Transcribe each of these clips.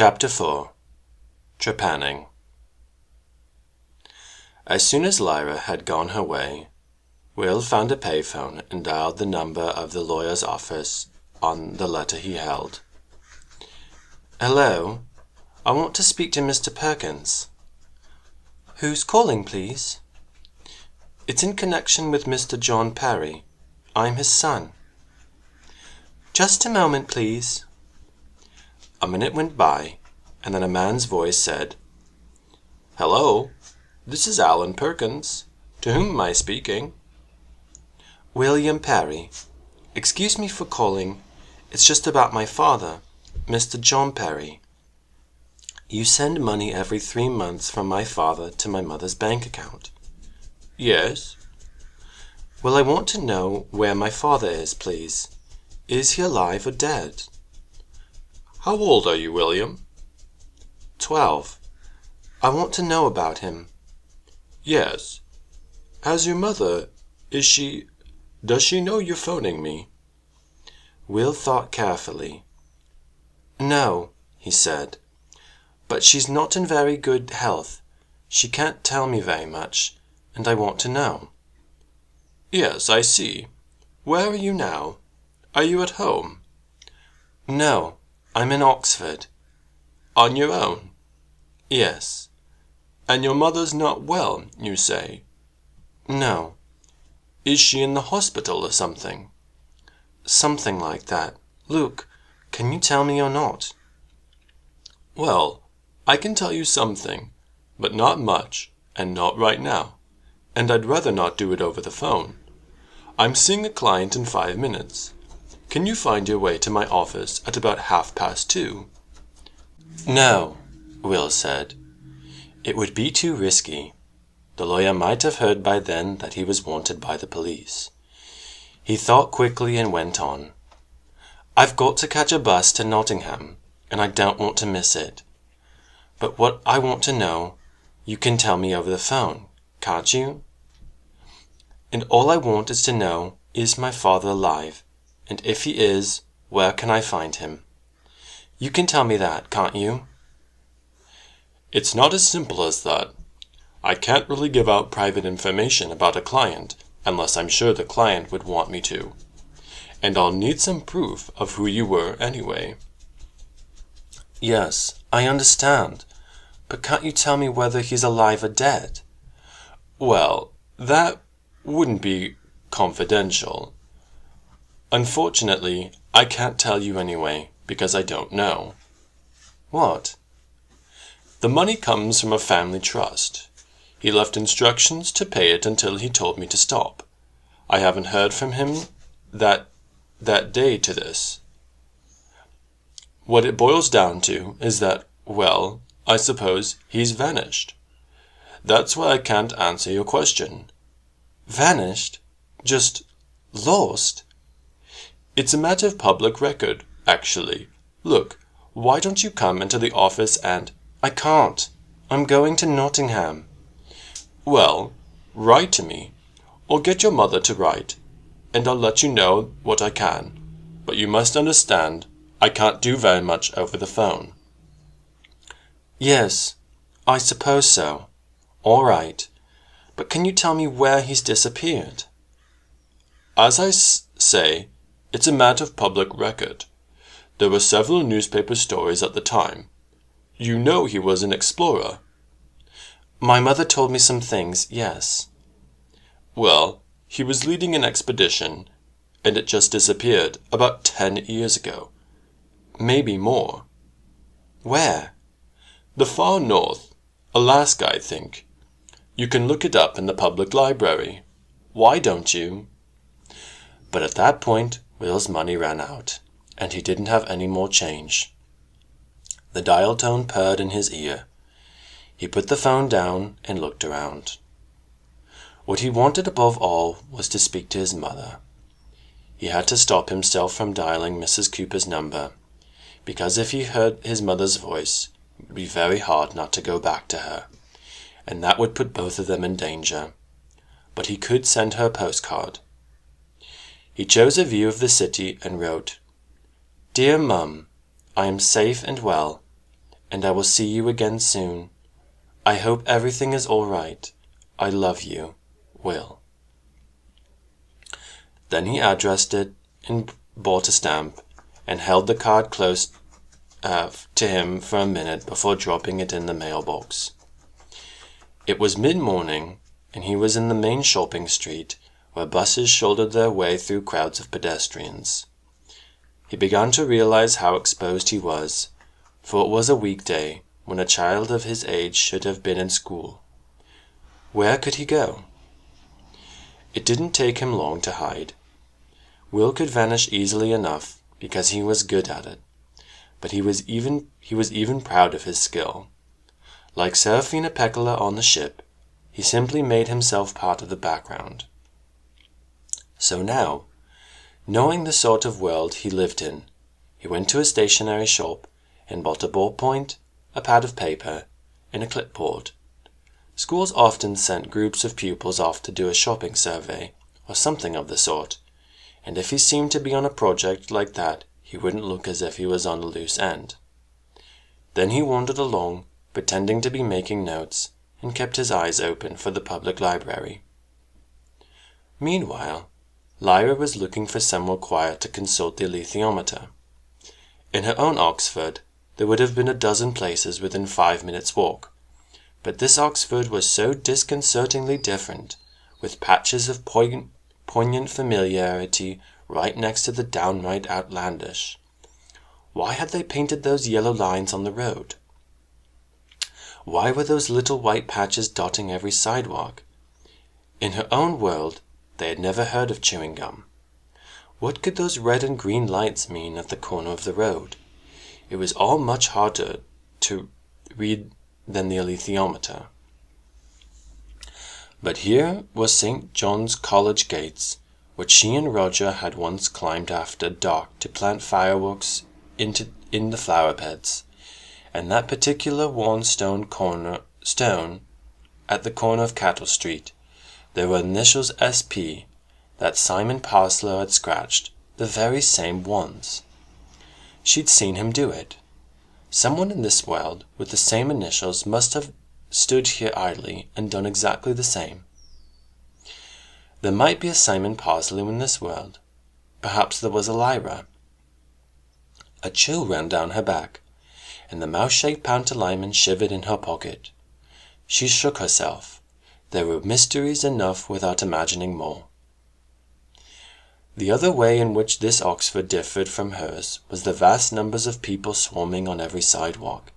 Chapter 4 Trepanning. As soon as Lyra had gone her way, Will found a payphone and dialed the number of the lawyer's office on the letter he held. "Hello, I want to speak to Mr. Perkins." "Who's calling, please?" "It's in connection with Mr. John Perry. I'm his son." "Just a moment, please." A minute went by, and then a man's voice said, "Hello, this is Alan Perkins. To whom am I speaking?" "William Perry. Excuse me for calling. It's just about my father, Mr. John Perry. You send money every 3 months from my father to my mother's bank account." "Yes." "Well, I want to know where my father is, please. Is he alive or dead?" "How old are you, William?" 12. I want to know about him." "Yes. Has your mother, does she know you're phoning me?" Will thought carefully. "No," he said, "but she's not in very good health. She can't tell me very much, and I want to know." "Yes, I see. Where are you now? Are you at home?" "No, I'm in Oxford." "On your own?" "Yes." "And your mother's not well, you say?" "No." "Is she in the hospital or something?" "Something like that. Look, can you tell me or not?" "Well, I can tell you something, but not much, and not right now, and I'd rather not do it over the phone. I'm seeing a client in 5 minutes. Can you find your way to my office at about 2:30? "No," Will said. It would be too risky. The lawyer might have heard by then that he was wanted by the police. He thought quickly and went on. "I've got to catch a bus to Nottingham, and I don't want to miss it. But what I want to know, you can tell me over the phone, can't you? And all I want is to know, is my father alive? And if he is, where can I find him? You can tell me that, can't you?" "It's not as simple as that. I can't really give out private information about a client unless I'm sure the client would want me to. And I'll need some proof of who you were anyway." "Yes, I understand. But can't you tell me whether he's alive or dead?" "Well, that wouldn't be confidential. Unfortunately, I can't tell you anyway, because I don't know." "What?" "The money comes from a family trust. He left instructions to pay it until he told me to stop. I haven't heard from him that day to this. What it boils down to is that, well, I suppose he's vanished. That's why I can't answer your question." "Vanished? Just lost?" "It's a matter of public record, actually. Look, why don't you come into the office and—" "I can't. I'm going to Nottingham." "Well, write to me, or get your mother to write, and I'll let you know what I can. But you must understand, I can't do very much over the phone." "Yes, I suppose so. All right. But can you tell me where he's disappeared?" "As I say, it's a matter of public record. There were several newspaper stories at the time. You know he was an explorer." "My mother told me some things, yes." "Well, he was leading an expedition, and it just disappeared about 10 years ago. Maybe more." "Where?" "The far north. Alaska, I think. You can look it up in the public library. Why don't you?" But at that point Will's money ran out, and he didn't have any more change. The dial tone purred in his ear. He put the phone down and looked around. What he wanted above all was to speak to his mother. He had to stop himself from dialing Mrs. Cooper's number, because if he heard his mother's voice, it would be very hard not to go back to her, and that would put both of them in danger. But he could send her a postcard. He chose a view of the city and wrote, "Dear Mum, I am safe and well, and I will see you again soon. I hope everything is all right. I love you, Will." Then he addressed it and bought a stamp, and held the card close to him for a minute before dropping it in the mailbox. It was mid-morning, and he was in the main shopping street, where buses shouldered their way through crowds of pedestrians. He began to realize how exposed he was, for it was a weekday, when a child of his age should have been in school. Where could he go? It didn't take him long to hide. Will could vanish easily enough, because he was good at it, but he was even proud of his skill. Like Serafina Pekkala on the ship, he simply made himself part of the background. So now, knowing the sort of world he lived in, he went to a stationery shop and bought a ballpoint, a pad of paper, and a clipboard. Schools often sent groups of pupils off to do a shopping survey, or something of the sort, and if he seemed to be on a project like that, he wouldn't look as if he was on a loose end. Then he wandered along, pretending to be making notes, and kept his eyes open for the public library. Meanwhile, Lyra was looking for somewhere quiet to consult the alethiometer. In her own Oxford, there would have been a dozen places within 5 minutes' walk, but this Oxford was so disconcertingly different, with patches of poignant familiarity right next to the downright outlandish. Why had they painted those yellow lines on the road? Why were those little white patches dotting every sidewalk? In her own world, they had never heard of chewing gum. What could those red and green lights mean at the corner of the road? It was all much harder to read than the alethiometer. But here was St. John's College gates, which she and Roger had once climbed after dark to plant fireworks in the flower beds, and that particular worn stone at the corner of Cattle Street, there were initials S.P. that Simon Parslow had scratched, the very same ones. She'd seen him do it. Someone in this world with the same initials must have stood here idly and done exactly the same. There might be a Simon Parslow in this world. Perhaps there was a Lyra. A chill ran down her back, and the mouse-shaped pantalaimon shivered in her pocket. She shook herself. There were mysteries enough without imagining more. The other way in which this Oxford differed from hers was the vast numbers of people swarming on every sidewalk.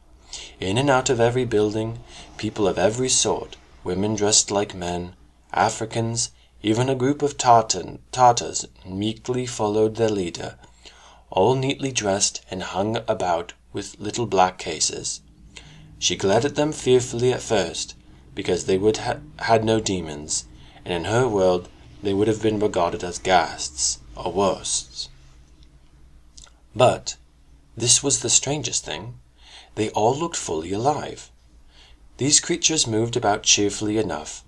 In and out of every building, people of every sort, women dressed like men, Africans, even a group of Tartars meekly followed their leader, all neatly dressed and hung about with little black cases. She glared at them fearfully at first, because they had no demons, and in her world they would have been regarded as ghasts, or worse. But this was the strangest thing. They all looked fully alive. These creatures moved about cheerfully enough,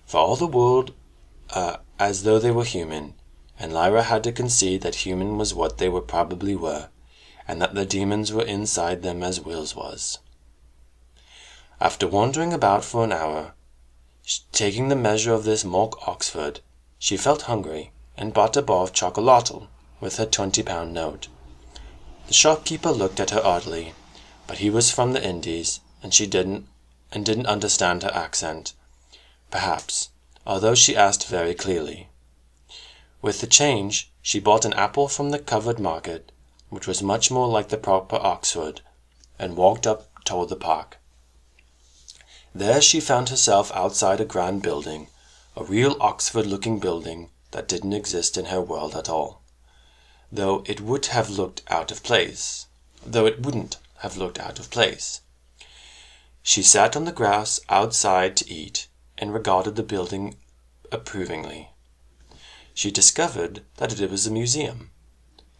for all the world as though they were human, and Lyra had to concede that human was what they probably were, and that the demons were inside them as Will's was. After wandering about for an hour, taking the measure of this mock Oxford, she felt hungry, and bought a bar of chocolatl with her 20-pound note. The shopkeeper looked at her oddly, but he was from the Indies, and she didn't understand her accent, perhaps, although she asked very clearly. With the change, she bought an apple from the covered market, which was much more like the proper Oxford, and walked up toward the park. There she found herself outside a grand building, a real Oxford-looking building that didn't exist in her world at all, though it wouldn't have looked out of place. She sat on the grass outside to eat, and regarded the building approvingly. She discovered that it was a museum.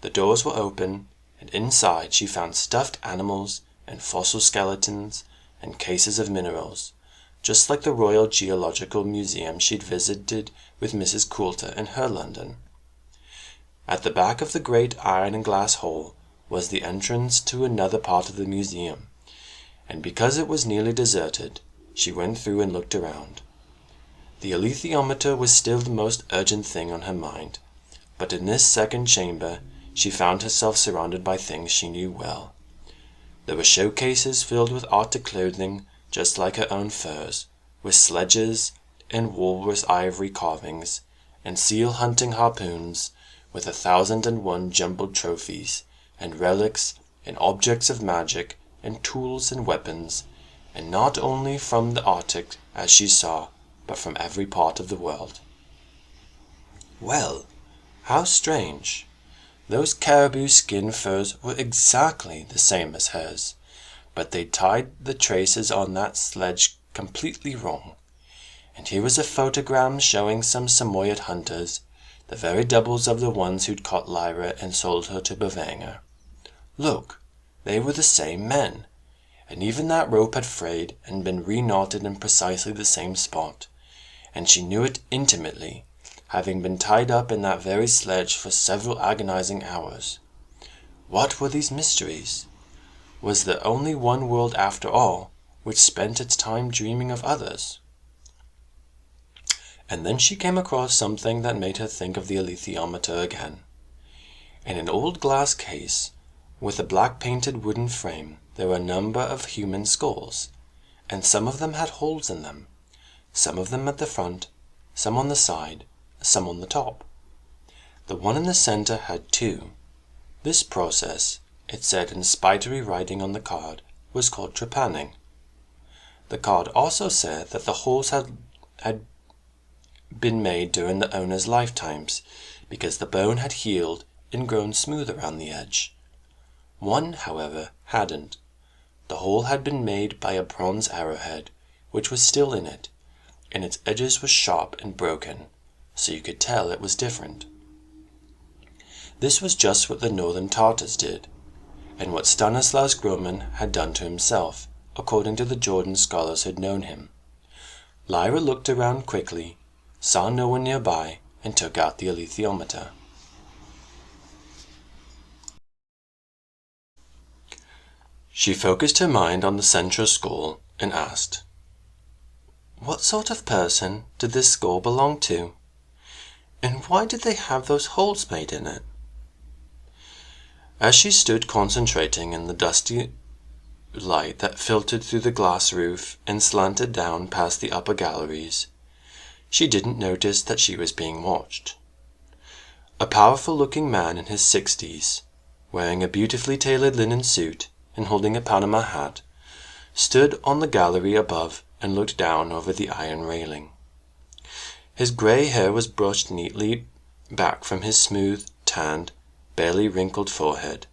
The doors were open, and inside she found stuffed animals and fossil skeletons and cases of minerals, just like the Royal Geological Museum she'd visited with Mrs. Coulter in her London. At the back of the great iron and glass hall was the entrance to another part of the museum, and because it was nearly deserted, she went through and looked around. The alethiometer was still the most urgent thing on her mind, but in this second chamber she found herself surrounded by things she knew well. There were showcases filled with Arctic clothing just like her own furs, with sledges and walrus ivory carvings, and seal hunting harpoons, with 1,001 jumbled trophies, and relics, and objects of magic, and tools and weapons, and not only from the Arctic, as she saw, but from every part of the world. Well, how strange! Those caribou skin furs were exactly the same as hers, but they tied the traces on that sledge completely wrong. And here was a photogram showing some Samoyed hunters, the very doubles of the ones who'd caught Lyra and sold her to Bavanger. Look, they were the same men, and even that rope had frayed and been reknotted in precisely the same spot, and she knew it intimately, having been tied up in that very sledge for several agonizing hours. What were these mysteries? Was there only one world after all, which spent its time dreaming of others? And then she came across something that made her think of the alethiometer again. In an old glass case, with a black-painted wooden frame, there were a number of human skulls, and some of them had holes in them, some of them at the front, some on the side, some on the top. The one in the center had two. This process, it said in spidery writing on the card, was called trepanning. The card also said that the holes had been made during the owner's lifetimes, because the bone had healed and grown smooth around the edge. One, however, hadn't. The hole had been made by a bronze arrowhead, which was still in it, and its edges were sharp and broken, so you could tell it was different. This was just what the northern Tartars did, and what Stanislaus Grohmann had done to himself, according to the Jordan scholars who'd known him. Lyra looked around quickly, saw no one nearby, and took out the alethiometer. She focused her mind on the central skull and asked, "What sort of person did this skull belong to? And why did they have those holes made in it?" As she stood concentrating in the dusty light that filtered through the glass roof and slanted down past the upper galleries, she didn't notice that she was being watched. A powerful-looking man in his 60s, wearing a beautifully tailored linen suit and holding a Panama hat, stood on the gallery above and looked down over the iron railing. His grey hair was brushed neatly back from his smooth, tanned, barely wrinkled forehead.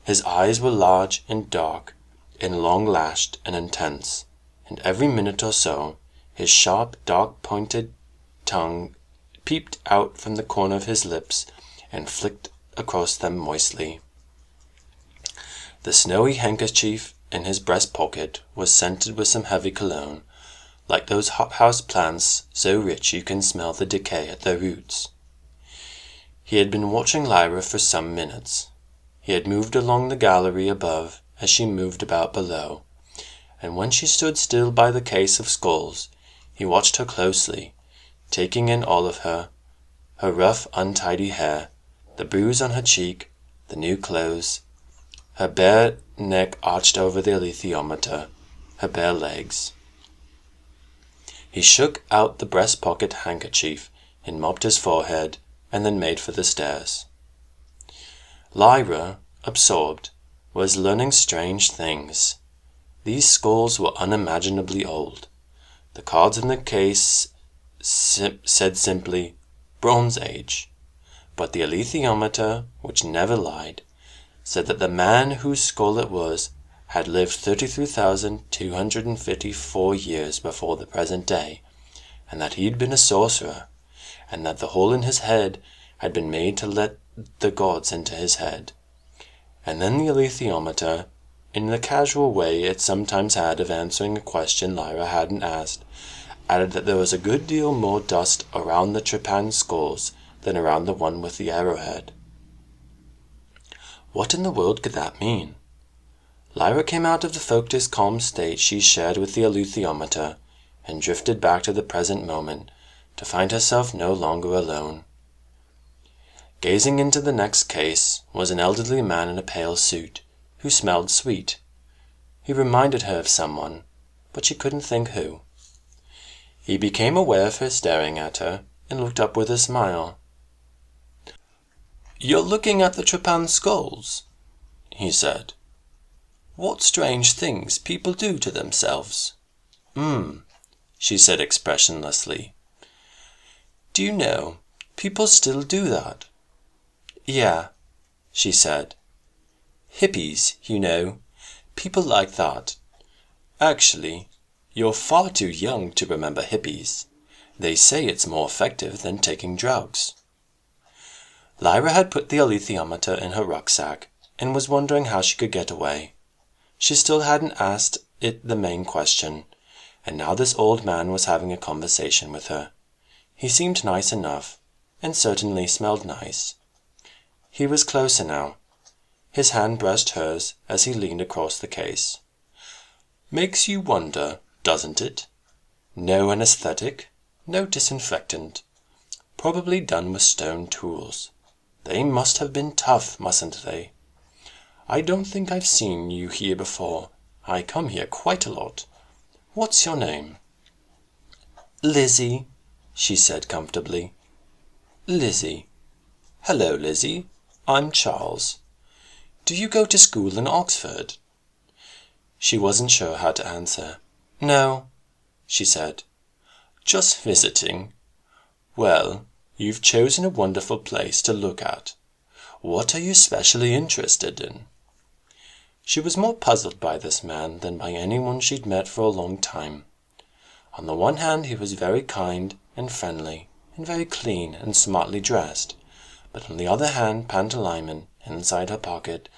His eyes were large and dark, and long-lashed and intense, and every minute or so his sharp, dark-pointed tongue peeped out from the corner of his lips and flicked across them moistly. The snowy handkerchief in his breast pocket was scented with some heavy cologne, like those hothouse plants so rich you can smell the decay at their roots. He had been watching Lyra for some minutes. He had moved along the gallery above as she moved about below, and when she stood still by the case of skulls, he watched her closely, taking in all of her rough, untidy hair, the bruise on her cheek, the new clothes, her bare neck arched over the alethiometer, her bare legs. He shook out the breast pocket handkerchief and mopped his forehead, and then made for the stairs. Lyra, absorbed, was learning strange things. These skulls were unimaginably old. The cards in the case said simply, Bronze Age, but the alethiometer, which never lied, said that the man whose skull it was had lived 33,254 years before the present day, and that he'd been a sorcerer, and that the hole in his head had been made to let the gods into his head. And then the alethiometer, in the casual way it sometimes had of answering a question Lyra hadn't asked, added that there was a good deal more dust around the trepan skulls than around the one with the arrowhead. What in the world could that mean? Lyra came out of the focused, calm state she shared with the alethiometer, and drifted back to the present moment to find herself no longer alone. Gazing into the next case was an elderly man in a pale suit, who smelled sweet. He reminded her of someone, but she couldn't think who. He became aware of her staring at her, and looked up with a smile. "You're looking at the trepanned skulls," he said. "What strange things people do to themselves." She said expressionlessly. "Do you know, people still do that?" "Yeah," she said. "Hippies, you know, people like that. Actually, you're far too young to remember hippies. They say it's more effective than taking drugs." Lyra had put the alethiometer in her rucksack, and was wondering how she could get away. She still hadn't asked it the main question, and now this old man was having a conversation with her. He seemed nice enough, and certainly smelled nice. He was closer now. His hand brushed hers as he leaned across the case. "Makes you wonder, doesn't it? No anesthetic, no disinfectant. Probably done with stone tools. They must have been tough, mustn't they? I don't think I've seen you here before. I come here quite a lot. What's your name?" "Lizzie," she said comfortably. "Lizzie. Hello, Lizzie. I'm Charles. Do you go to school in Oxford?" She wasn't sure how to answer. "No," she said. "Just visiting. Well, you've chosen a wonderful place to look at. What are you specially interested in?" She was more puzzled by this man than by anyone she'd met for a long time. On the one hand he was very kind and friendly, and very clean and smartly dressed, but on the other hand Pantalaimon, inside her pocket,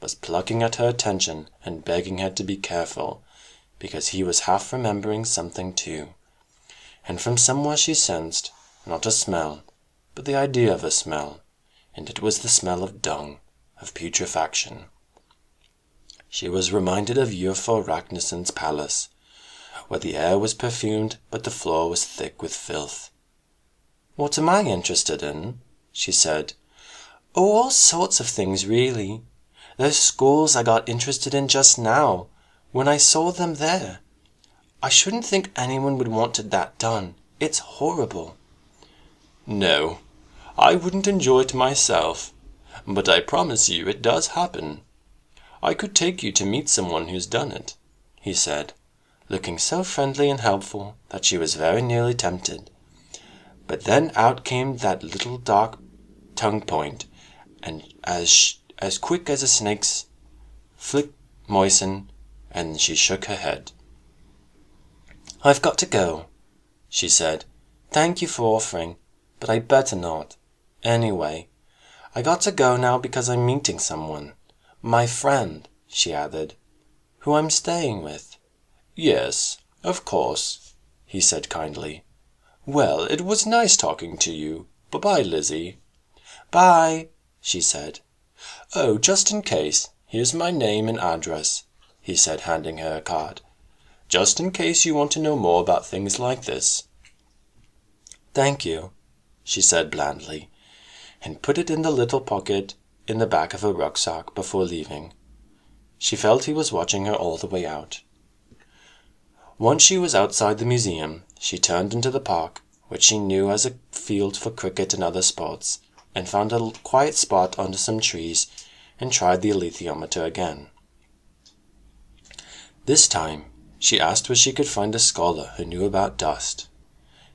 was plucking at her attention and begging her to be careful, because he was half remembering something too, and from somewhere she sensed, not a smell, but the idea of a smell, and it was the smell of dung, of putrefaction. She was reminded of Euphor Raknison's palace, where the air was perfumed but the floor was thick with filth. "What am I interested in?" she said. "Oh, all sorts of things, really. Those schools I got interested in just now, when I saw them there. I shouldn't think anyone would want that done. It's horrible." "No, I wouldn't enjoy it myself, but I promise you it does happen. I could take you to meet someone who's done it," he said, looking so friendly and helpful that she was very nearly tempted. But then out came that little dark tongue point, and as quick as a snake's flick moistened, and she shook her head. "I've got to go," she said. "Thank you for offering, but I'd better not. Anyway, I got to go now because I'm meeting someone. My friend," she added, "who I'm staying with." "Yes, of course," he said kindly. "Well, it was nice talking to you. Bye-bye, Lizzie." "Bye," she said. "Oh, just in case, here's my name and address," he said, handing her a card. "Just in case you want to know more about things like this." "Thank you," she said blandly, and put it in the little pocket in the back of her rucksack before leaving. She felt he was watching her all the way out. Once she was outside the museum, she turned into the park, which she knew as a field for cricket and other sports, and found a quiet spot under some trees, and tried the alethiometer again. This time she asked where she could find a scholar who knew about dust.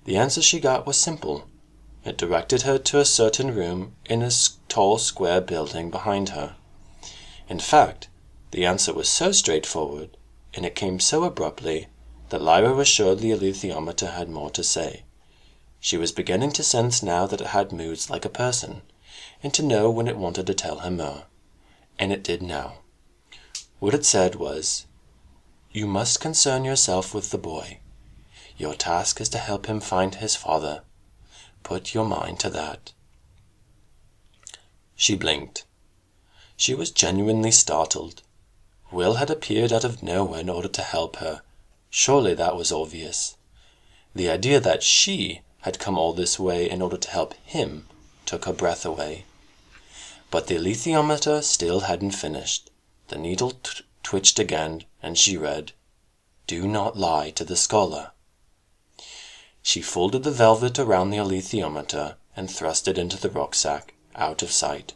The answer she got was simple. It directed her to a certain room in a tall square building behind her. In fact, the answer was so straightforward, and it came so abruptly, that Lyra was sure the alethiometer had more to say. She was beginning to sense now that it had moods like a person, and to know when it wanted to tell her more. And it did now. What it said was, "You must concern yourself with the boy. Your task is to help him find his father. Put your mind to that." She blinked. She was genuinely startled. Will had appeared out of nowhere in order to help her. Surely that was obvious. The idea that she had come all this way in order to help him took her breath away. But the alethiometer still hadn't finished. The needle twitched again, and she read, "Do not lie to the scholar." She folded the velvet around the alethiometer and thrust it into the rucksack, out of sight.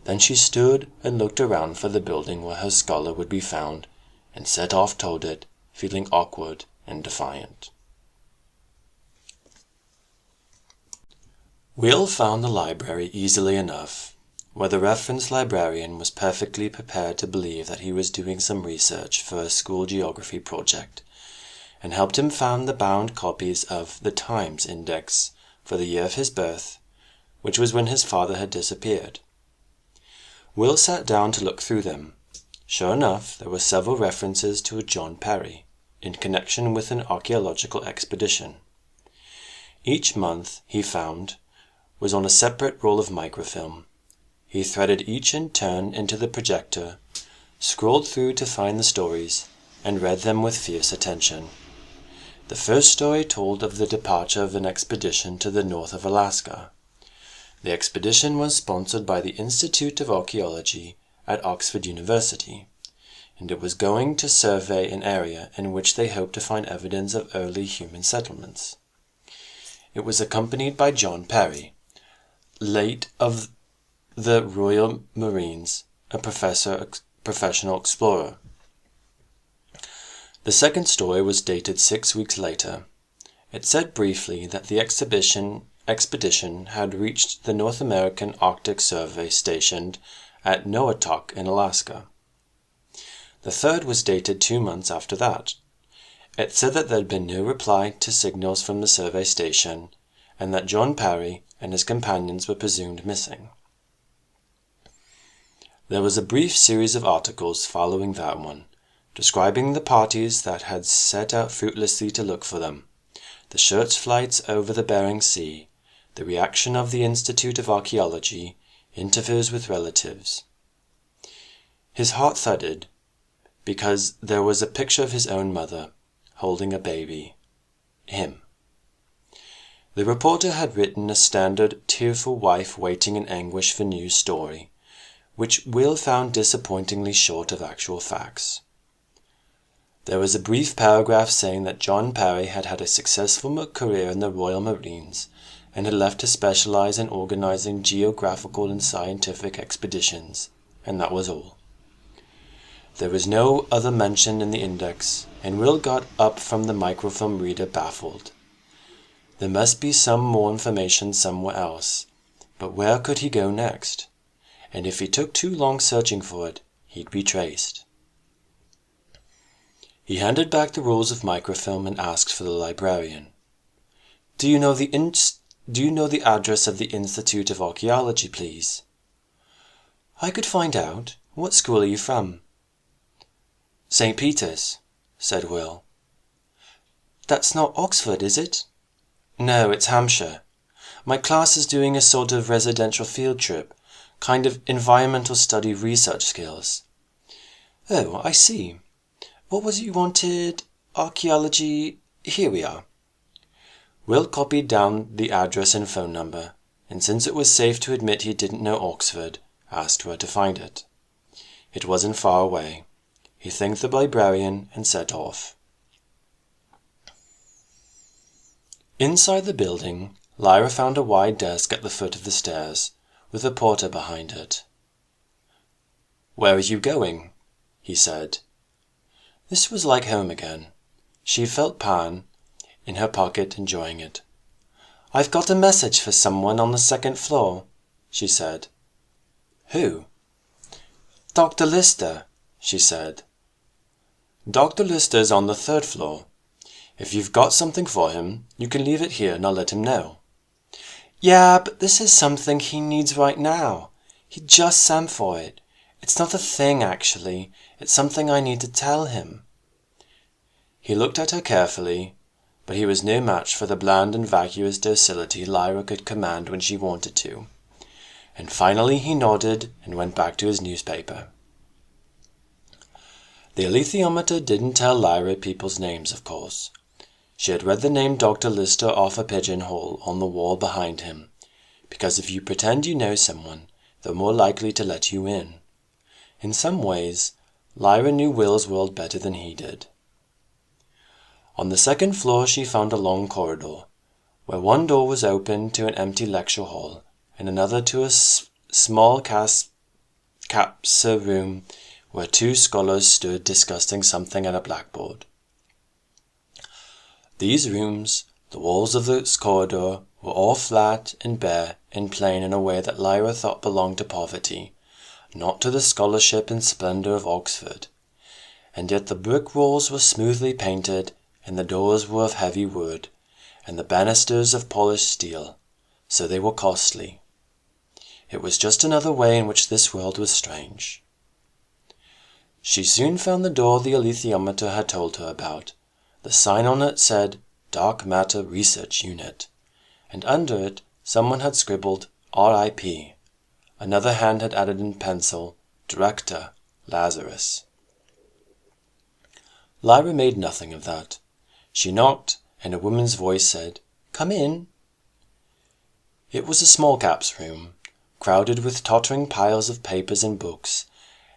Then she stood and looked around for the building where her scholar would be found, and set off toward it, feeling awkward and defiant. Will found the library easily enough, where the reference librarian was perfectly prepared to believe that he was doing some research for a school geography project, and helped him find the bound copies of the Times Index for the year of his birth, which was when his father had disappeared. Will sat down to look through them. Sure enough, there were several references to a John Parry, in connection with an archaeological expedition. Each month, he found, was on a separate roll of microfilm. He threaded each in turn into the projector, scrolled through to find the stories, and read them with fierce attention. The first story told of the departure of an expedition to the north of Alaska. The expedition was sponsored by the Institute of Archaeology at Oxford University, and it was going to survey an area in which they hoped to find evidence of early human settlements. It was accompanied by John Parry, late of the Royal Marines, a professional explorer. The second story was dated 6 weeks later. It said briefly that the expedition had reached the North American Arctic Survey stationed at Noatak in Alaska. The third was dated 2 months after that. It said that there had been no reply to signals from the survey station, and that John Parry and his companions were presumed missing. There was a brief series of articles following that one, describing the parties that had set out fruitlessly to look for them, the search flights over the Bering Sea, the reaction of the Institute of Archaeology, interviews with relatives. His heart thudded, because there was a picture of his own mother, holding a baby. Him. The reporter had written a standard tearful wife waiting in anguish for news story, which Will found disappointingly short of actual facts. There was a brief paragraph saying that John Parry had had a successful career in the Royal Marines, and had left to specialize in organizing geographical and scientific expeditions, and that was all. There was no other mention in the index, and Will got up from the microfilm reader baffled. There must be some more information somewhere else, but where could he go next? And if he took too long searching for it, he'd be traced. He handed back the rolls of microfilm and asked for the librarian. Do you know the address of the Institute of Archaeology, please?" "I could find out. What school are you from?" "St. Peter's," said Will. "That's not Oxford, is it?" "No, it's Hampshire. My class is doing a sort of residential field trip, kind of environmental study research skills." "Oh, I see. What was it you wanted? Archaeology. Here we are." Will copied down the address and phone number, and since it was safe to admit he didn't know Oxford, asked where to find it. It wasn't far away. He thanked the librarian and set off. Inside the building, Lyra found a wide desk at the foot of the stairs, with a porter behind it. "Where are you going?" he said. This was like home again. She felt Pan in her pocket, enjoying it. "I've got a message for someone on the second floor," she said. "Who?" "Dr. Lister," she said. "Dr. Lister's on the third floor. If you've got something for him, you can leave it here and I'll let him know." "Yeah, but this is something he needs right now. He just sent for it. It's not a thing, actually. It's something I need to tell him." He looked at her carefully, but he was no match for the bland and vacuous docility Lyra could command when she wanted to, and finally he nodded and went back to his newspaper. The alethiometer didn't tell Lyra people's names, of course. She had read the name Dr. Lister off a pigeonhole on the wall behind him, because if you pretend you know someone, they're more likely to let you in. In some ways, Lyra knew Will's world better than he did. On the second floor she found a long corridor, where one door was open to an empty lecture hall, and another to a small capsa room where two scholars stood discussing something at a blackboard. These rooms, the walls of this corridor, were all flat and bare and plain in a way that Lyra thought belonged to poverty, not to the scholarship and splendour of Oxford. And yet the brick walls were smoothly painted, and the doors were of heavy wood, and the banisters of polished steel, so they were costly. It was just another way in which this world was strange. She soon found the door the alethiometer had told her about. The sign on it said Dark Matter Research Unit, and under it someone had scribbled R.I.P. Another hand had added in pencil, Director Lazarus. Lyra made nothing of that. She knocked, and a woman's voice said, "Come in." It was a small cap's room, crowded with tottering piles of papers and books,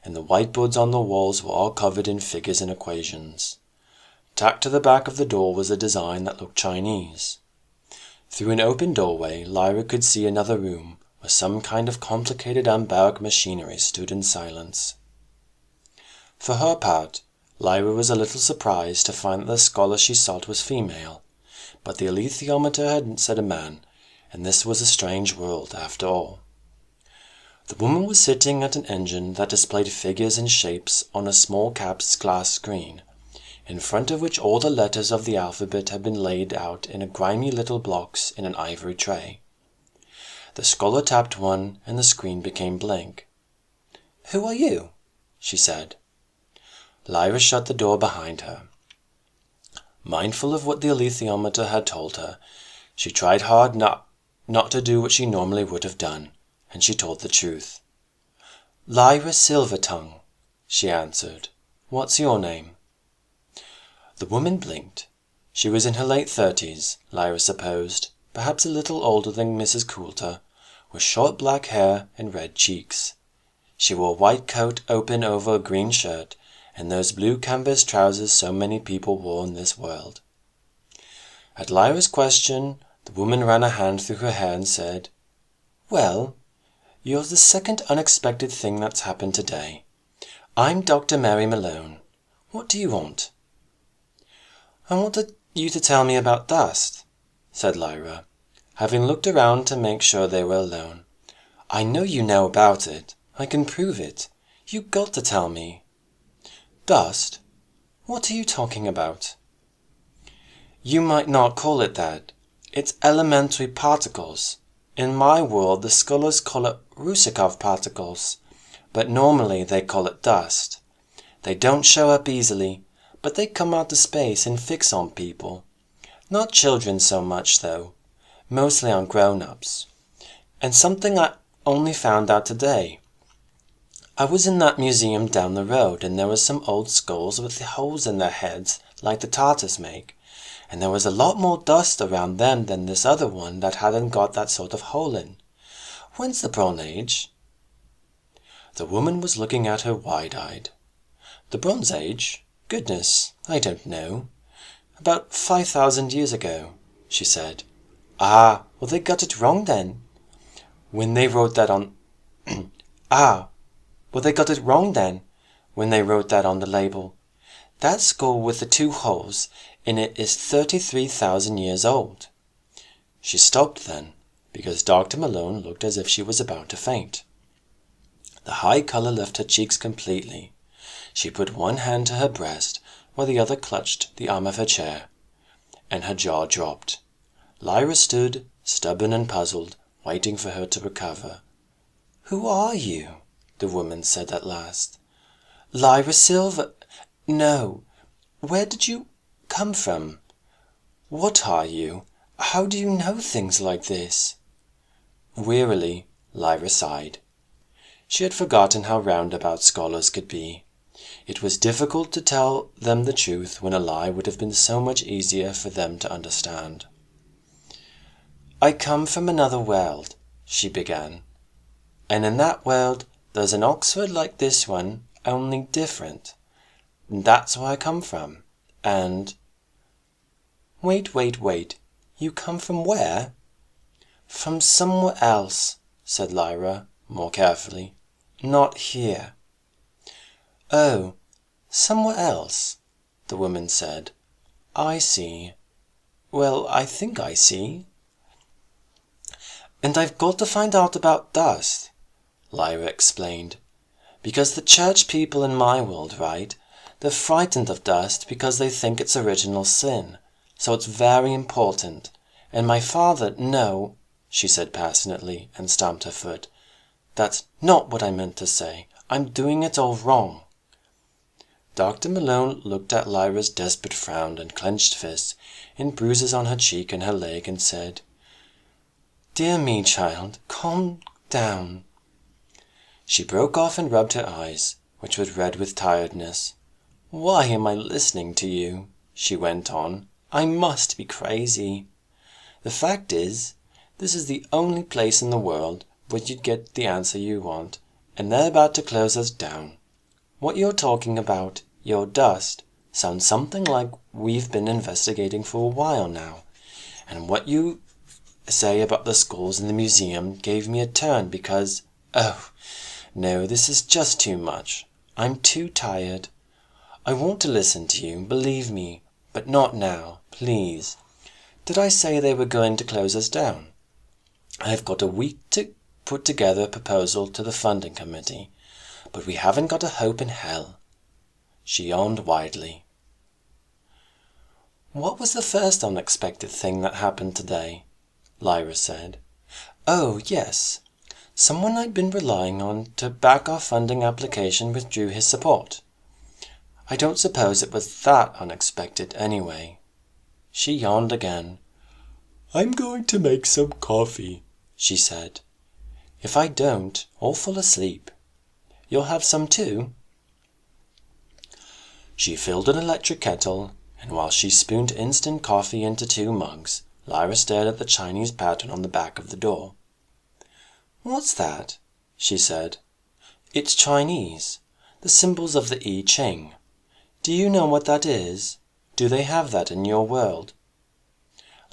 and the whiteboards on the walls were all covered in figures and equations. Tacked to the back of the door was a design that looked Chinese. Through an open doorway, Lyra could see another room where some kind of complicated Ambaric machinery stood in silence. For her part, Lyra was a little surprised to find that the scholar she sought was female, but the alethiometer had said a man, and this was a strange world after all. The woman was sitting at an engine that displayed figures and shapes on a small cap's glass screen, in front of which all the letters of the alphabet had been laid out in grimy little blocks in an ivory tray. The scholar tapped one, and the screen became blank. "Who are you?" she said. Lyra shut the door behind her. Mindful of what the alethiometer had told her, she tried hard not to do what she normally would have done, and she told the truth. "Lyra Silvertongue," she answered. "What's your name?" The woman blinked. She was in her late 30s, Lyra supposed, perhaps a little older than Mrs. Coulter, with short black hair and red cheeks. She wore a white coat open over a green shirt, and those blue canvas trousers so many people wore in this world. At Lyra's question, the woman ran a hand through her hair and said, "Well, you're the second unexpected thing that's happened today. I'm Dr. Mary Malone. What do you want?" "I want you to tell me about dust," said Lyra, having looked around to make sure they were alone. "I know you know about it. I can prove it. You got to tell me." "Dust? What are you talking about?" "You might not call it that. It's elementary particles. In my world the scholars call it Rusakov particles, but normally they call it dust. They don't show up easily, but they come out of space and fix on people. Not children so much, though. Mostly on grown-ups. And something I only found out today. I was in that museum down the road, and there were some old skulls with holes in their heads like the Tartars make, and there was a lot more dust around them than this other one that hadn't got that sort of hole in. When's the Bronze Age?" The woman was looking at her wide-eyed. "The Bronze Age? Goodness, I don't know. About 5,000 years ago," she said. "Ah, well they got it wrong then. When they wrote that on they got it wrong then, when they wrote that on the label. That skull with the 2 holes in it is 33,000 years old." She stopped then, because Dr. Malone looked as if she was about to faint. The high colour left her cheeks completely. She put one hand to her breast, while the other clutched the arm of her chair, and her jaw dropped. Lyra stood, stubborn and puzzled, waiting for her to recover. "Who are you?" the woman said at last. "Lyra Silver... No. Where did you come from? What are you? How do you know things like this?" Wearily, Lyra sighed. She had forgotten how roundabout scholars could be. It was difficult to tell them the truth when a lie would have been so much easier for them to understand. "I come from another world," she began. "And in that world there's an Oxford like this one, only different. And that's where I come from. And—" Wait. You come from where?" "From somewhere else," said Lyra, more carefully. "Not here." "Oh, somewhere else," the woman said. "I see. Well, I think I see." "And I've got to find out about dust," Lyra explained. "Because the church people in my world, right, they're frightened of dust because they think it's original sin. So it's very important. And my father—" "No," she said passionately, and stamped her foot. "That's not what I meant to say. I'm doing it all wrong." Dr. Malone looked at Lyra's desperate frown and clenched fists, and bruises on her cheek and her leg, and said, "Dear me, child, calm down." She broke off and rubbed her eyes, which were red with tiredness. "Why am I listening to you?" she went on. "I must be crazy. The fact is, this is the only place in the world where you'd get the answer you want, and they're about to close us down. What you're talking about, your dust, sounds something like we've been investigating for a while now, and what you say about the skulls in the museum gave me a turn because— Oh, no, this is just too much. I'm too tired. I want to listen to you, believe me, but not now, please. Did I say they were going to close us down? I've got a week to put together a proposal to the funding committee, but we haven't got a hope in hell." She yawned widely. "What was the first unexpected thing that happened today?" Lyra said. "Oh, yes. Someone I'd been relying on to back our funding application withdrew his support. I don't suppose it was that unexpected, anyway." She yawned again. "I'm going to make some coffee," she said. "If I don't, I'll fall asleep. You'll have some too?" She filled an electric kettle, and while she spooned instant coffee into 2 mugs, Lyra stared at the Chinese pattern on the back of the door. "What's that?" she said. "It's Chinese, the symbols of the I Ching. Do you know what that is? Do they have that in your world?"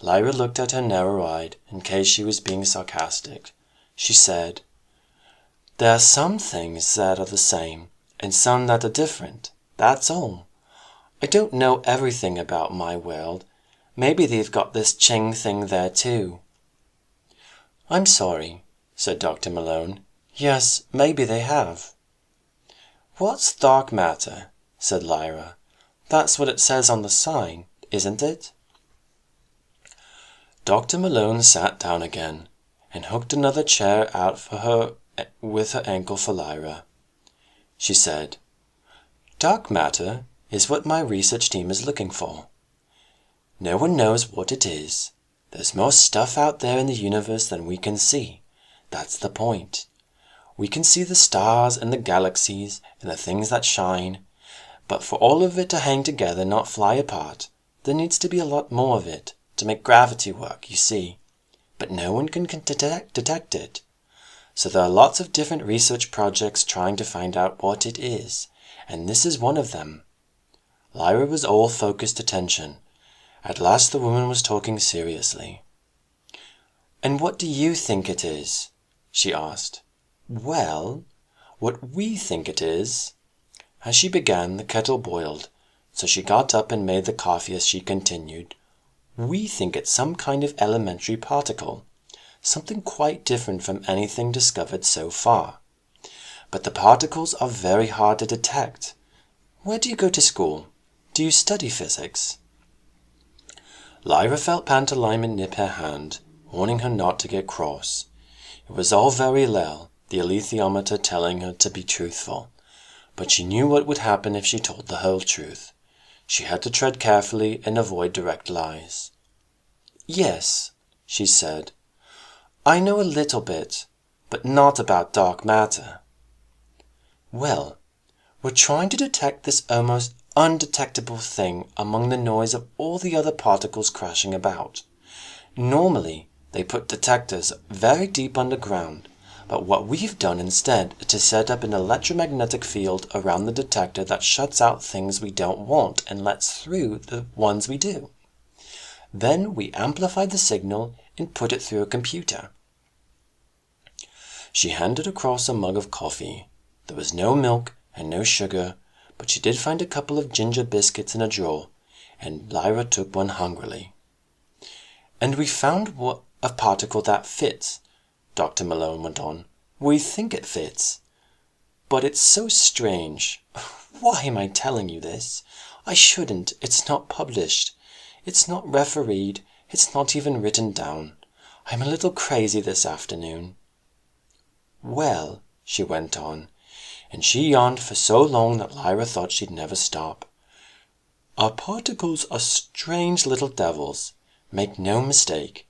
Lyra looked at her narrow-eyed, in case she was being sarcastic. She said, "There are some things that are the same, and some that are different. That's all. I don't know everything about my world. Maybe they've got this Ching thing there too." "I'm sorry," said Dr. Malone. "Yes, maybe they have." "What's dark matter?" said Lyra. "That's what it says on the sign, isn't it?" Dr. Malone sat down again, and hooked another chair out for her with her ankle for Lyra. She said, "Dark matter is what my research team is looking for. No one knows what it is. There's more stuff out there in the universe than we can see. That's the point. We can see the stars and the galaxies and the things that shine, but for all of it to hang together, not fly apart, there needs to be a lot more of it to make gravity work, you see. But no one can detect it. So there are lots of different research projects trying to find out what it is, and this is one of them." Lyra was all focused attention. At last the woman was talking seriously. "And what do you think it is?" she asked. "Well, what we think it is—" As she began, the kettle boiled, so she got up and made the coffee as she continued. "We think it's some kind of elementary particle, something quite different from anything discovered so far. But the particles are very hard to detect. Where do you go to school? Do you study physics?" Lyra felt Pantalaimon nip her hand, warning her not to get cross. It was all very well, the alethiometer telling her to be truthful, but she knew what would happen if she told the whole truth. She had to tread carefully and avoid direct lies. "Yes," she said, "I know a little bit, but not about dark matter." "Well, We're trying to detect this almost undetectable thing among the noise of all the other particles crashing about. Normally, they put detectors very deep underground, but what we've done instead is to set up an electromagnetic field around the detector that shuts out things we don't want and lets through the ones we do. Then we amplify the signal and put it through a computer. She handed across a mug of coffee. There was no milk and no sugar, but she did find a couple of ginger biscuits in a drawer, and Lyra took one hungrily. "And we found a particle that fits," Dr. Malone went on. "We think it fits. But it's so strange. Why am I telling you this? I shouldn't. It's not published. It's not refereed. It's not even written down. I'm a little crazy this afternoon." "Well," she went on, and she yawned for so long that Lyra thought she'd never stop. "Our particles are strange little devils. Make no mistake.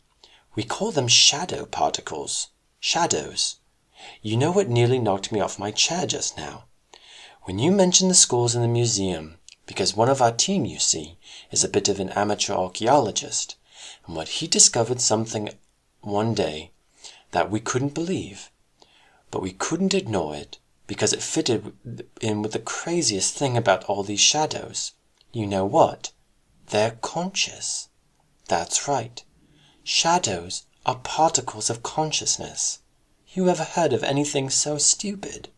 We call them shadow particles. Shadows. You know what nearly knocked me off my chair just now? When you mentioned the skulls in the museum, because one of our team, you see, is a bit of an amateur archaeologist, and what he discovered something one day that we couldn't believe. But we couldn't ignore it, because it fitted in with the craziest thing about all these shadows. You know what? They're conscious. That's right. Shadows are particles of consciousness. You ever heard of anything so stupid?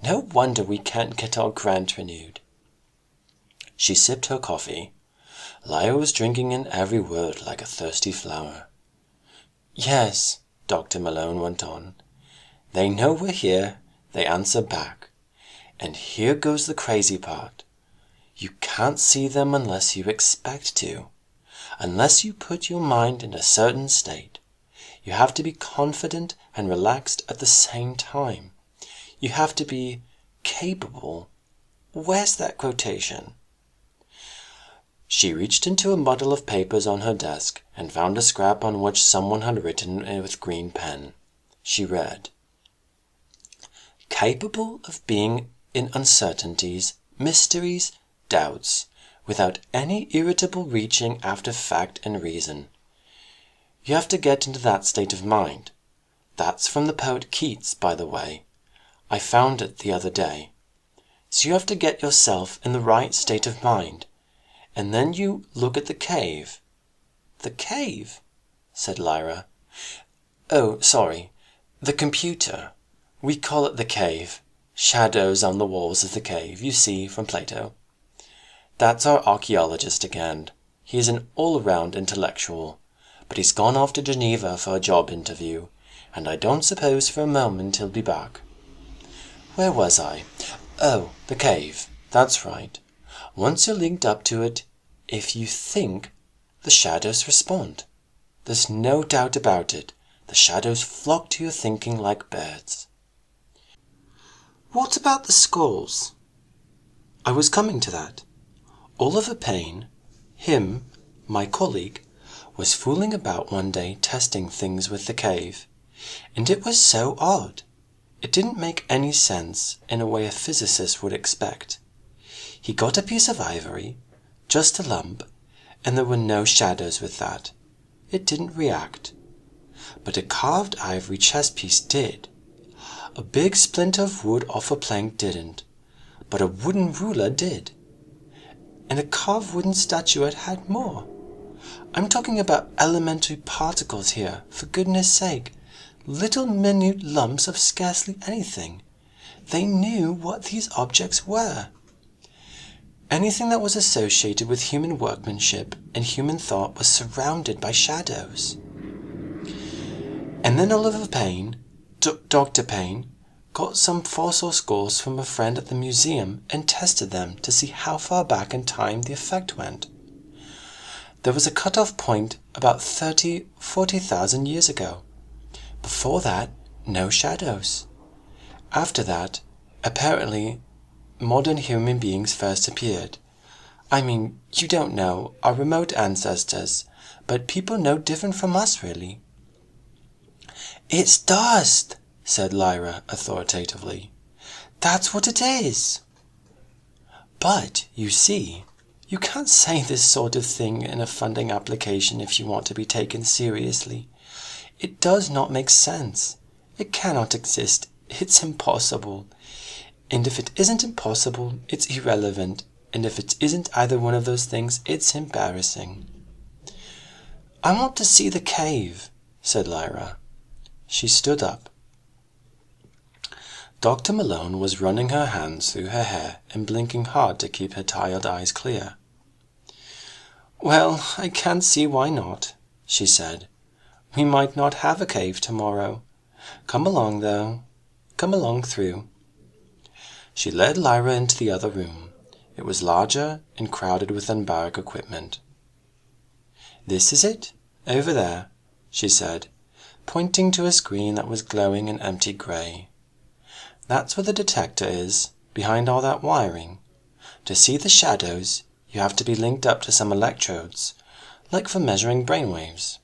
No wonder we can't get our grant renewed." She sipped her coffee. Lyra was drinking in every word like a thirsty flower. "Yes," Dr. Malone went on. "They know we're here. They answer back. And here goes the crazy part. You can't see them unless you expect to. Unless you put your mind in a certain state. You have to be confident and relaxed at the same time. You have to be capable. Where's that quotation?" She reached into a muddle of papers on her desk and found a scrap on which someone had written with green pen. She read, "Capable of being in uncertainties, mysteries, doubts, without any irritable reaching after fact and reason. You have to get into that state of mind. That's from the poet Keats, by the way. I found it the other day. So you have to get yourself in the right state of mind, and then you look at the cave." "The cave?" said Lyra. "Oh, sorry. The computer. We call it the cave. Shadows on the walls of the cave, you see, from Plato. That's our archaeologist again. He's an all-round intellectual, but he's gone off to Geneva for a job interview, and I don't suppose for a moment he'll be back. Where was I? Oh, the cave. That's right. Once you're linked up to it, if you think, the shadows respond. There's no doubt about it. The shadows flock to your thinking like birds." "What about the skulls?" "I was coming to that. Oliver Payne, my colleague, was fooling about one day testing things with the cave, and it was so odd. It didn't make any sense in a way a physicist would expect. He got a piece of ivory, just a lump, and there were no shadows with that. It didn't react. But a carved ivory chess piece did. A big splinter of wood off a plank didn't, but a wooden ruler did. And a carved wooden statuette had more. I'm talking about elementary particles here, for goodness sake. Little minute lumps of scarcely anything. They knew what these objects were. Anything that was associated with human workmanship and human thought was surrounded by shadows. And then Oliver Payne, Dr. Payne, got some fossil skulls from a friend at the museum and tested them to see how far back in time the effect went. There was a cut-off point about 40,000 years ago. Before that, no shadows. After that, apparently, modern human beings first appeared. I mean, you don't know, our remote ancestors, but people no different from us, really." "It's dust," said Lyra authoritatively. "That's what it is." But, you see, you can't say this sort of thing in a funding application if you want to be taken seriously. It does not make sense. It cannot exist. It's impossible. And if it isn't impossible, it's irrelevant. And if it isn't either one of those things, it's embarrassing. I want to see the cave, said Lyra. She stood up. Dr. Malone was running her hands through her hair and blinking hard to keep her tired eyes clear. Well, I can't see why not, she said. We might not have a cave tomorrow. Come along, though. Come along through. She led Lyra into the other room. It was larger and crowded with unbarrack equipment. This is it, over there, she said, pointing to a screen that was glowing an empty grey. That's where the detector is, behind all that wiring. To see the shadows, you have to be linked up to some electrodes, like for measuring brainwaves.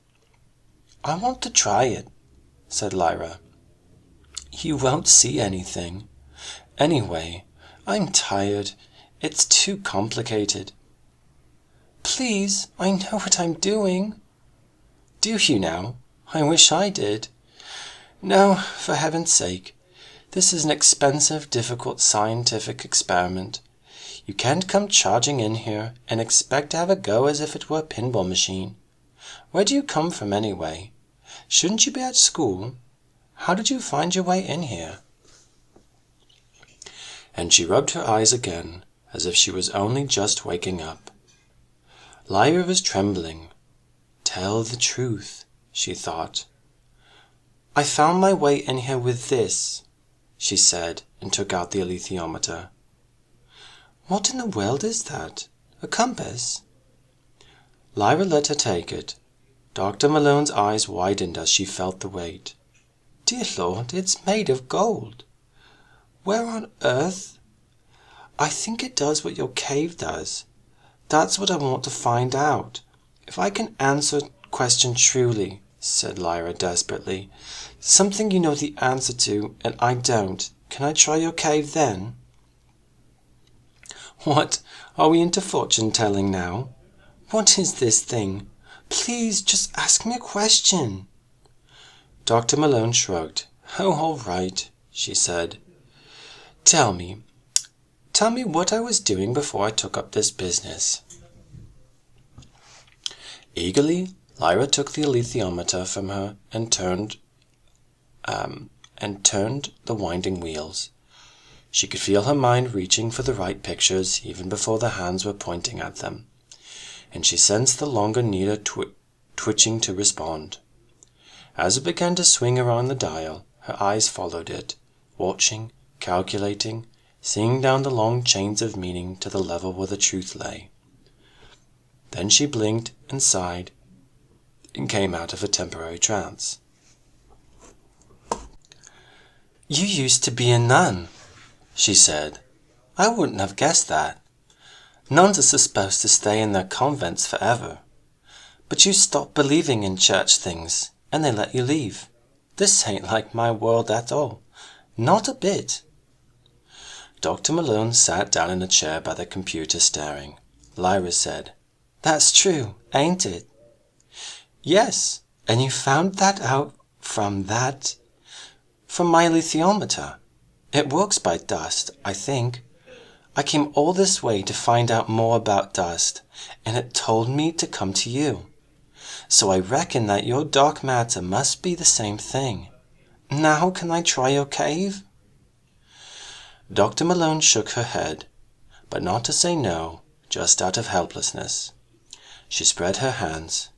I want to try it, said Lyra. You won't see anything. Anyway, I'm tired. It's too complicated. Please, I know what I'm doing. Do you now? I wish I did. No, for heaven's sake. This is an expensive, difficult scientific experiment. You can't come charging in here and expect to have a go as if it were a pinball machine. Where do you come from anyway? Shouldn't you be at school? How did you find your way in here? And she rubbed her eyes again, as if she was only just waking up. Lyra was trembling. Tell the truth, she thought. I found my way in here with this, she said, and took out the alethiometer. What in the world is that? A compass? Lyra let her take it. Dr. Malone's eyes widened as she felt the weight. Dear Lord, it's made of gold. Where on earth? I think it does what your cave does. That's what I want to find out. If I can answer the question truly, said Lyra desperately, something you know the answer to and I don't, can I try your cave then? What, are we into fortune-telling now? What is this thing? Please, just ask me a question. Dr. Malone shrugged. Oh, all right, she said. Tell me what I was doing before I took up this business. Eagerly, Lyra took the alethiometer from her and turned the winding wheels. She could feel her mind reaching for the right pictures even before the hands were pointing at them, and she sensed the longer needle twitching to respond. As it began to swing around the dial, her eyes followed it, watching, calculating, seeing down the long chains of meaning to the level where the truth lay. Then she blinked and sighed and came out of a temporary trance. You used to be a nun, she said. I wouldn't have guessed that. Nuns are supposed to stay in their convents forever. But you stopped believing in church things, and they let you leave. This ain't like my world at all. Not a bit. Dr. Malone sat down in a chair by the computer staring. Lyra said, That's true, ain't it? Yes, and you found that out from my alethiometer. It works by dust, I think. I came all this way to find out more about dust, and it told me to come to you. So I reckon that your dark matter must be the same thing. Now can I try your cave? Dr. Malone shook her head, but not to say no, just out of helplessness. She spread her hands.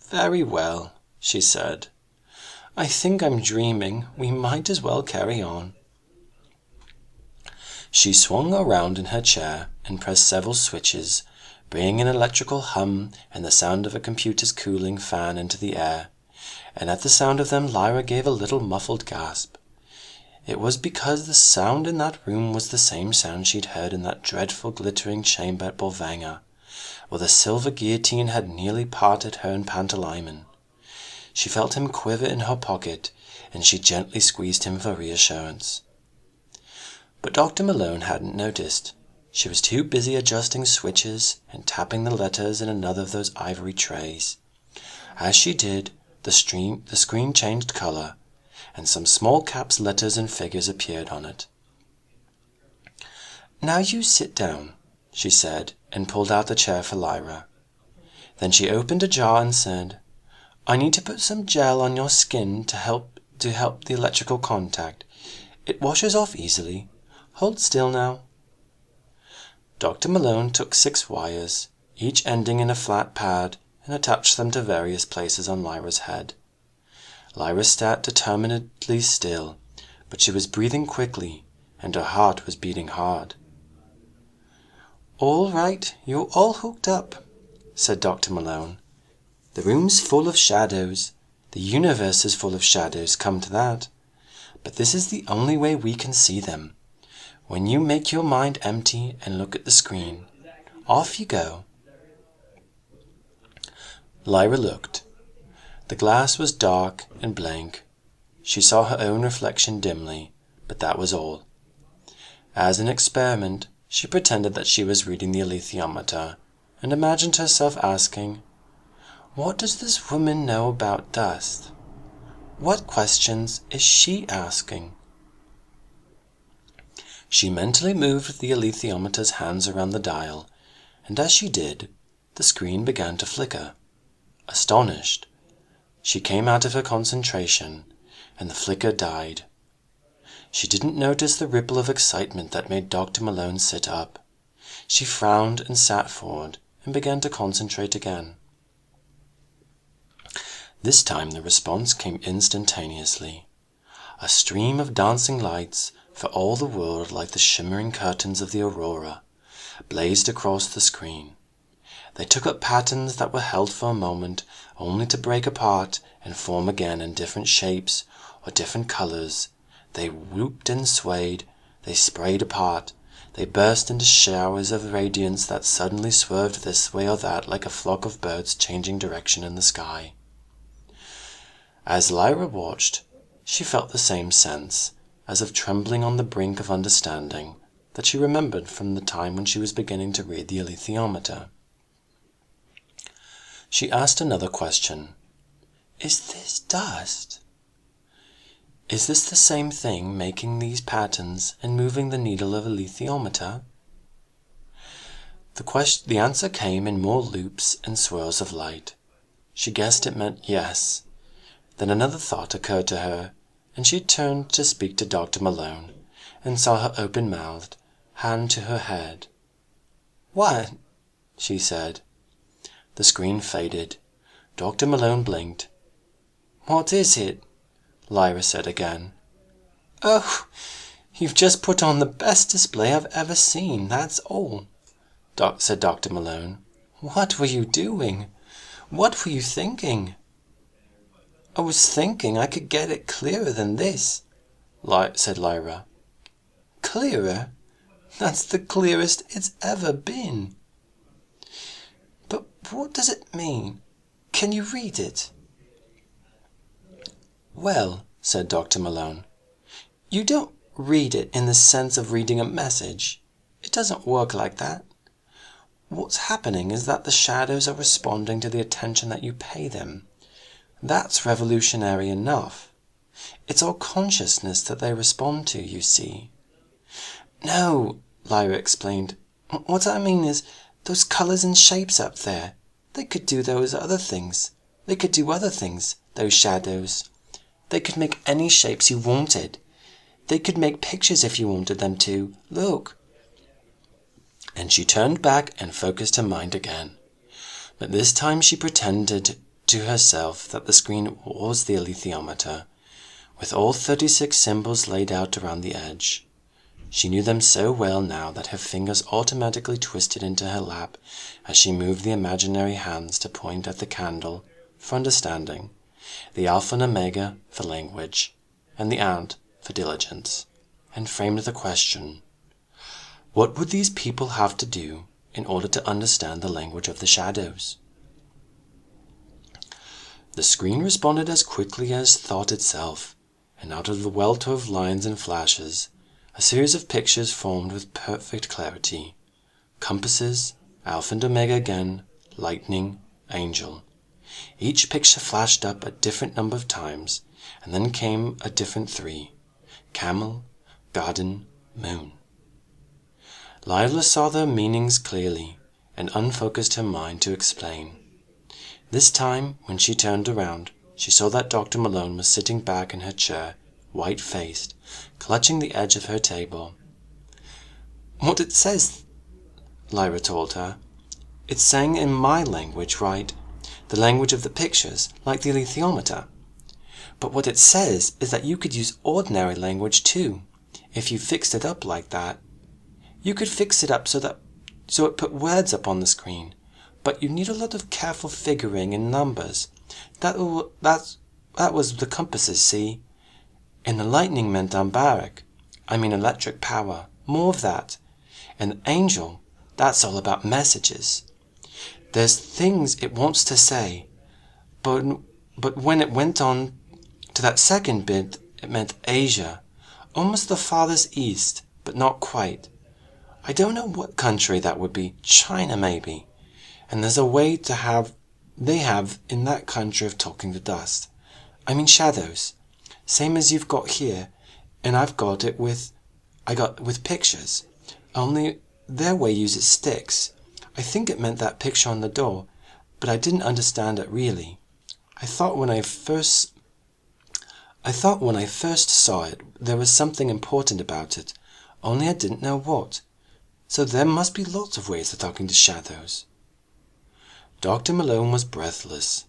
Very well, she said. I think I'm dreaming. We might as well carry on. She swung around in her chair and pressed several switches, bringing an electrical hum and the sound of a computer's cooling fan into the air, and at the sound of them Lyra gave a little muffled gasp. It was because the sound in that room was the same sound she'd heard in that dreadful glittering chamber at Bolvangar, where the silver guillotine had nearly parted her and Pantalaimon. She felt him quiver in her pocket, and she gently squeezed him for reassurance. But Dr. Malone hadn't noticed. She was too busy adjusting switches and tapping the letters in another of those ivory trays. As she did, the screen changed color, and some small caps, letters, and figures appeared on it. "Now you sit down," she said, and pulled out the chair for Lyra. Then she opened a jar and said, "I need to put some gel on your skin to help the electrical contact. It washes off easily. Hold still now." Dr. Malone took 6 wires, each ending in a flat pad, and attached them to various places on Lyra's head. Lyra sat determinedly still, but she was breathing quickly, and her heart was beating hard. "All right, you're all hooked up," said Dr. Malone. "The room's full of shadows. The universe is full of shadows, come to that. But this is the only way we can see them. When you make your mind empty and look at the screen, off you go." Lyra looked. The glass was dark and blank. She saw her own reflection dimly, but that was all. As an experiment, she pretended that she was reading the alethiometer, and imagined herself asking, "What does this woman know about dust? What questions is she asking?" She mentally moved the alethiometer's hands around the dial, and as she did, the screen began to flicker. Astonished, she came out of her concentration, and the flicker died. She didn't notice the ripple of excitement that made Dr. Malone sit up. She frowned and sat forward and began to concentrate again. This time the response came instantaneously. A stream of dancing lights, for all the world like the shimmering curtains of the aurora, blazed across the screen. They took up patterns that were held for a moment, only to break apart and form again in different shapes or different colors. They whooped and swayed, they sprayed apart, they burst into showers of radiance that suddenly swerved this way or that like a flock of birds changing direction in the sky. As Lyra watched, she felt the same sense, as of trembling on the brink of understanding, that she remembered from the time when she was beginning to read the alethiometer. She asked another question. "Is this dust? Is this the same thing making these patterns and moving the needle of a alethiometer?" The answer came in more loops and swirls of light. She guessed it meant yes. Then another thought occurred to her, and she turned to speak to Dr. Malone, and saw her open-mouthed, hand to her head. "What?" she said. The screen faded. Dr. Malone blinked. "What is it?" Lyra said again. "Oh, you've just put on the best display I've ever seen, that's all," said Dr. Malone. "What were you doing? What were you thinking?" "I was thinking I could get it clearer than this," said Lyra. "Clearer? That's the clearest it's ever been." "But what does it mean? Can you read it?" "Well," said Dr. Malone, "you don't read it in the sense of reading a message. It doesn't work like that. What's happening is that the shadows are responding to the attention that you pay them. That's revolutionary enough. It's our consciousness that they respond to, you see." "No," Lyra explained. "What I mean is, those colors and shapes up there, they could do other things. They could do other things, those shadows. They could make any shapes you wanted. They could make pictures if you wanted them to. Look." And she turned back and focused her mind again. But this time she pretended to herself that the screen was the alethiometer, with all 36 symbols laid out around the edge. She knew them so well now that her fingers automatically twisted into her lap as she moved the imaginary hands to point at the candle for understanding, the alpha and omega for language, and the ant for diligence, and framed the question, what would these people have to do in order to understand the language of the shadows? The screen responded as quickly as thought itself, and out of the welter of lines and flashes, a series of pictures formed with perfect clarity. compasses, Alpha and Omega again, lightning, angel. Each picture flashed up a different number of times, and then came a different three: camel, garden, moon. Lyra saw their meanings clearly, and unfocused her mind to explain. This time, when she turned around, she saw that Dr. Malone was sitting back in her chair, white-faced, clutching the edge of her table. "What it says," Lyra told her. "It's saying in my language, right? The language of the pictures, like the alethiometer. But what it says is that you could use ordinary language too, if you fixed it up like that. You could fix it up so it put words up on the screen, but you need a lot of careful figuring and numbers. That was the compasses, see? And the lightning meant electric power, more of that. And the angel, that's all about messages. There's things it wants to say, but when it went on to that second bit, it meant Asia, almost the farthest east, but not quite. I don't know what country that would be, China maybe. And there's a way they have in that country of talking to dust. Shadows. Same as you've got here, and I got with pictures. Only their way uses sticks. I think it meant that picture on the door, but I didn't understand it really. I thought when I first saw it, there was something important about it, only I didn't know what. So there must be lots of ways of talking to shadows." Dr. Malone was breathless.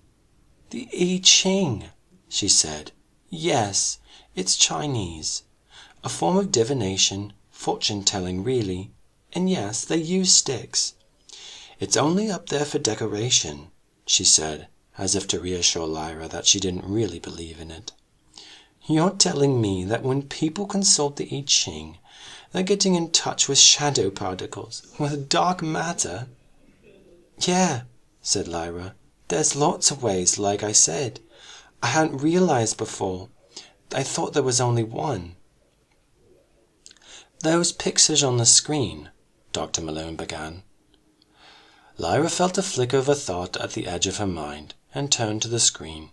"The I Ching," she said. "Yes, it's Chinese. A form of divination, fortune-telling really, and yes, they use sticks. It's only up there for decoration," she said, as if to reassure Lyra that she didn't really believe in it. "You're telling me that when people consult the I Ching, they're getting in touch with shadow particles, with dark matter?" "Yeah," said Lyra. "There's lots of ways, like I said. I hadn't realized before. I thought there was only one." "Those pictures on the screen," Dr. Malone began. Lyra felt a flicker of a thought at the edge of her mind, and turned to the screen.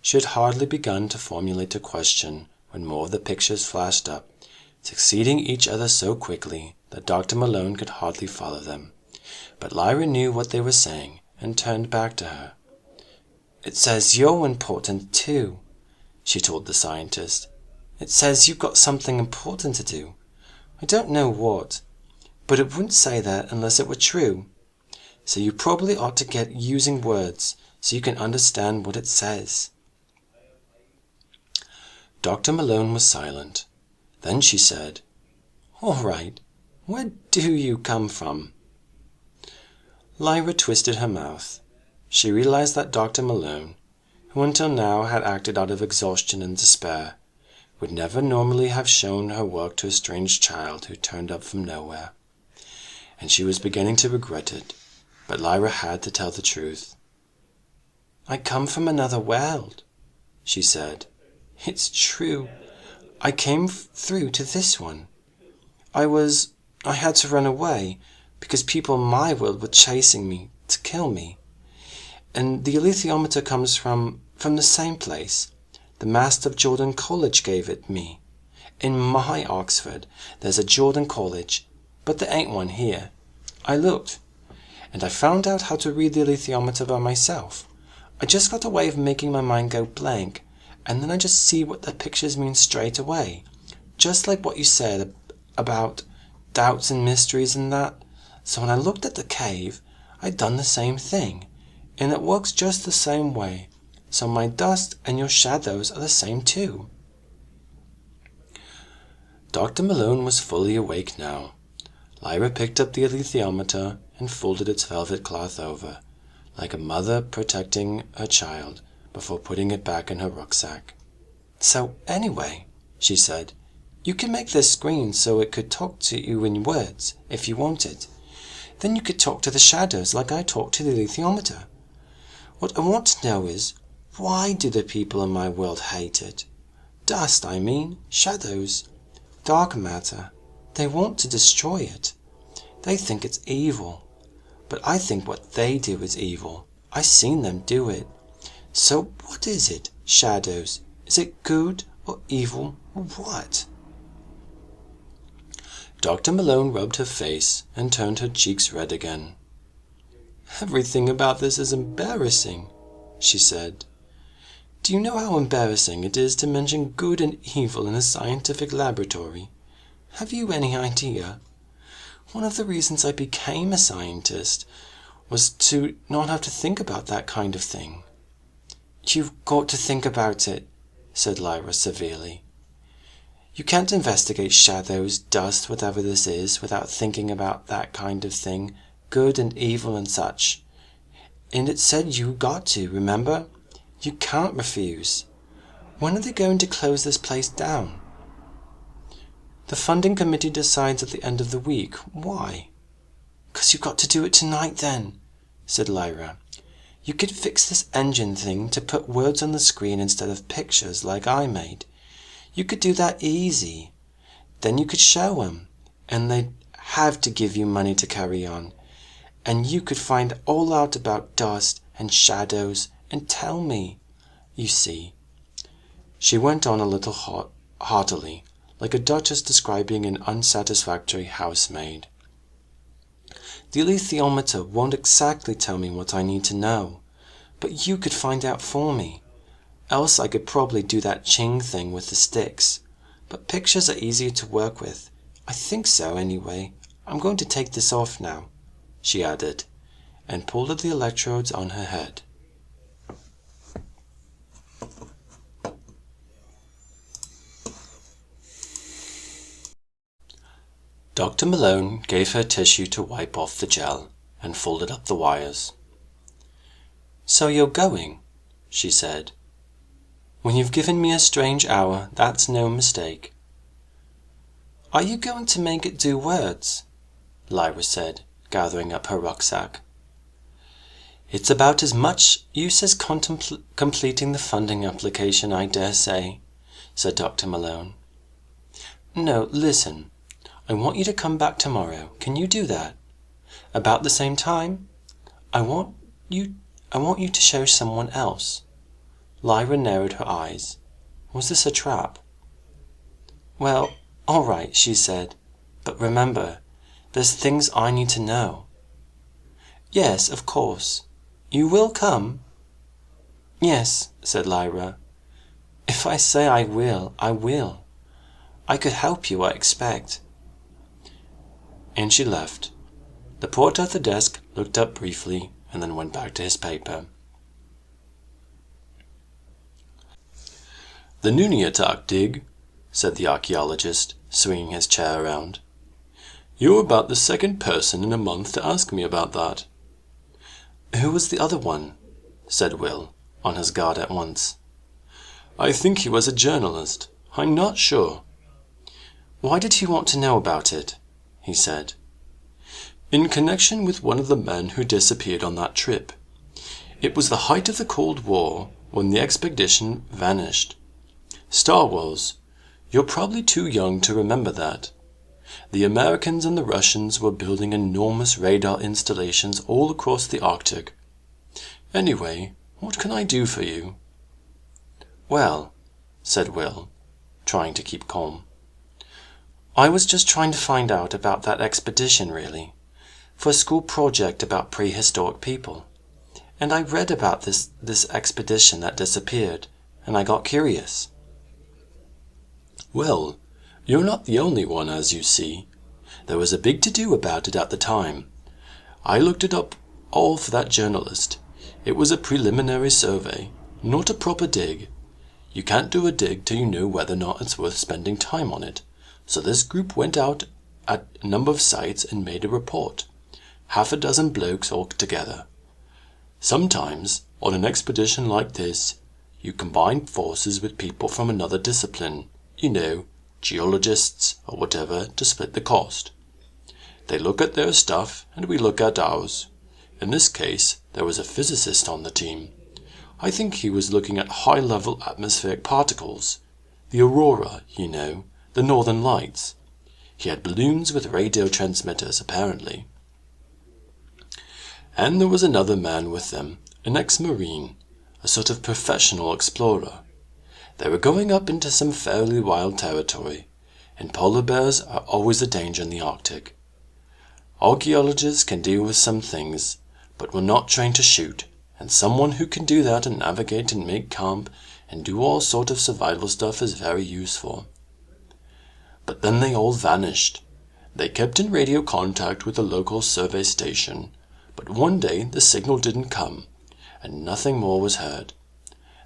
She had hardly begun to formulate a question when more of the pictures flashed up, succeeding each other so quickly that Dr. Malone could hardly follow them. But Lyra knew what they were saying, and turned back to her. "It says you're important too," she told the scientist. "It says you've got something important to do. I don't know what, but it wouldn't say that unless it were true. So you probably ought to get using words so you can understand what it says." Dr. Malone was silent. Then she said, "All right, where do you come from?" Lyra twisted her mouth. She realized that Dr. Malone, who until now had acted out of exhaustion and despair, would never normally have shown her work to a strange child who turned up from nowhere. And she was beginning to regret it, but Lyra had to tell the truth. "I come from another world," she said. "It's true. I came through to this one. I had to run away because people in my world were chasing me to kill me. And the alethiometer comes from the same place. The master of Jordan College gave it me. In my Oxford there's a Jordan College, but there ain't one here. I looked, and I found out how to read the alethiometer by myself. I just got a way of making my mind go blank, and then I just see what the pictures mean straight away. Just like what you said about doubts and mysteries and that. So when I looked at the cave, I'd done the same thing, and it works just the same way. So my dust and your shadows are the same too." Dr. Malone was fully awake now. Lyra picked up the alethiometer and folded its velvet cloth over, like a mother protecting her child before putting it back in her rucksack. "So anyway," she said, "you can make this screen so it could talk to you in words, if you wanted. Then you could talk to the shadows like I talk to the alethiometer. What I want to know is, why do the people in my world hate it? Dust, shadows, dark matter. They want to destroy it. They think it's evil, but I think what they do is evil. I've seen them do it. So what is it, shadows? Is it good or evil or what?" Dr. Malone rubbed her face and turned her cheeks red again. "Everything about this is embarrassing," she said. "Do you know how embarrassing it is to mention good and evil in a scientific laboratory? Have you any idea? One of the reasons I became a scientist was to not have to think about that kind of thing." "You've got to think about it," said Lyra severely. "You can't investigate shadows, dust, whatever this is, without thinking about that kind of thing, good and evil and such. And it said you got to, remember? You can't refuse. When are they going to close this place down?" "The funding committee decides at the end of the week. Why?" "'Cause you've got to do it tonight then," said Lyra. "You could fix this engine thing to put words on the screen instead of pictures like I made. You could do that easy. Then you could show 'em, and they'd have to give you money to carry on. And you could find all out about dust and shadows and tell me. You see," she went on a little haughtily, like a duchess describing an unsatisfactory housemaid, "the alethiometer won't exactly tell me what I need to know, but you could find out for me. Else I could probably do that Ching thing with the sticks. But pictures are easier to work with. I think so, anyway. I'm going to take this off now," she added, and pulled at the electrodes on her head. Dr. Malone gave her tissue to wipe off the gel and folded up the wires. "So you're going," she said. "When you've given me a strange hour, that's no mistake." "Are you going to make it do words?" Lyra said, gathering up her rucksack. "It's about as much use as completing the funding application, I dare say," said Dr. Malone. "No, listen. I want you to come back tomorrow. Can you do that? About the same time? I want you to show someone else." Lyra narrowed her eyes. Was this a trap? "Well, all right," she said. "But remember, there's things I need to know." "Yes, of course. You will come?" "Yes," said Lyra. "If I say I will, I will. I could help you, I expect." And she left. The porter at the desk looked up briefly and then went back to his paper. "The Noonien dig," said the archaeologist, swinging his chair around. "You're about the second person in a month to ask me about that." "Who was the other one?" said Will, on his guard at once. "I think he was a journalist. I'm not sure." "Why did he want to know about it?" he said. "In connection with one of the men who disappeared on that trip. It was the height of the Cold War when the expedition vanished. Star Wars. You're probably too young to remember that. The Americans and the Russians were building enormous radar installations all across the Arctic. Anyway, what can I do for you?" "Well," said Will, trying to keep calm, "I was just trying to find out about that expedition, really, for a school project about prehistoric people. And I read about this expedition that disappeared, and I got curious." "Well, you're not the only one, as you see. There was a big to-do about it at the time. I looked it up all for that journalist. It was a preliminary survey, not a proper dig. You can't do a dig till you know whether or not it's worth spending time on it. So this group went out at a number of sites and made a report. Half a dozen blokes all together. Sometimes, on an expedition like this, you combine forces with people from another discipline, you know, geologists or whatever, to split the cost. They look at their stuff and we look at ours. In this case, there was a physicist on the team. I think he was looking at high-level atmospheric particles. The aurora, you know, the northern lights. He had balloons with radio transmitters, apparently. And there was another man with them, an ex-marine, a sort of professional explorer. They were going up into some fairly wild territory, and polar bears are always a danger in the Arctic. Archaeologists can deal with some things, but we're not trained to shoot, and someone who can do that and navigate and make camp and do all sort of survival stuff is very useful. But then they all vanished. They kept in radio contact with the local survey station, but one day the signal didn't come, and nothing more was heard.